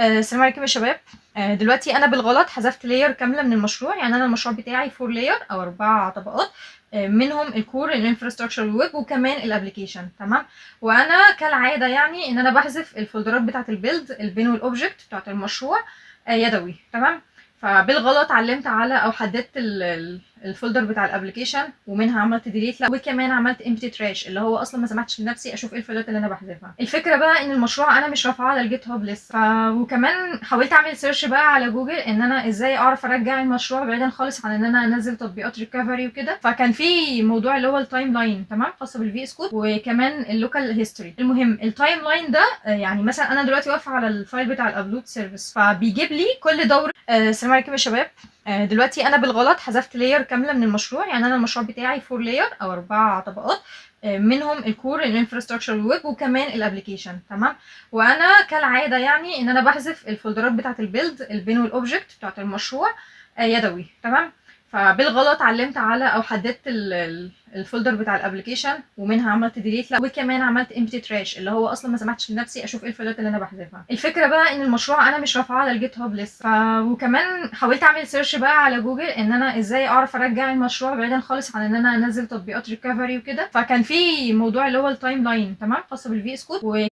السلام عليكم يا شباب. دلوقتي انا بالغلط حذفت لاير كامله من المشروع. يعني انا المشروع بتاعي 4 لاير او 4 طبقات، منهم الكور، الانفراستراكشر، الويب، وكمان الابلكيشن. تمام. وانا كالعاده يعني ان انا بحذف الفولدرات بتاعه البيلد، البين والاوبجكت بتاعه المشروع يدوي. تمام. فبالغلط علمت على او حددت الفولدر بتاع الابلكيشن، ومنها عملت ديليت، لا وكمان عملت امبتي تراش، اللي هو اصلا ما سمحتش لنفسي اشوف ايه الفايلات اللي انا بحذفها. الفكره بقى ان المشروع انا مش رافعاه على الجيت هاب لسه. وكمان حاولت اعمل سيرش بقى على جوجل ان انا ازاي اعرف ارجع المشروع بعيدا خالص عن ان انا انزل تطبيقات ريكفري وكده. فكان في موضوع اللي هو التايم لاين، تمام، خاصه بالفي اس كود، وكمان اللوكال هيستوري. المهم التايم لاين ده يعني مثلا انا دلوقتي واقفه على الفايل بتاع الابلود سيرفيس، فبيجيب لي كل دوره. السلام عليكم يا شباب. دلوقتي انا بالغلط حذفت لاير كامله من المشروع. يعني انا المشروع بتاعي 4 لاير او 4 طبقات، منهم الكور، الانفراستراكشر، الويب، وكمان الابلكيشن. تمام. وانا كالعاده يعني ان انا بحذف الفولدرات بتاعه البيلد، البين والاوبجكت بتاعه المشروع يدوي. تمام. فبالغلط علمت على او حددت الفولدر بتاع الابلكيشن، ومنها عملت ديليت، لا وكمان عملت امبتي تراش، اللي هو اصلا ما سمحتش لنفسي اشوف ايه الفايلات اللي انا بحذفها. الفكره بقى ان المشروع انا مش رافعاه على الجيت هاب لسه. وكمان حاولت اعمل سيرش بقى على جوجل ان انا ازاي اعرف ارجع المشروع بعيدا خالص عن ان انا انزل تطبيقات ريكفري وكده. فكان في موضوع اللي هو التايم لاين، تمام، خاصه بالفي اس كود.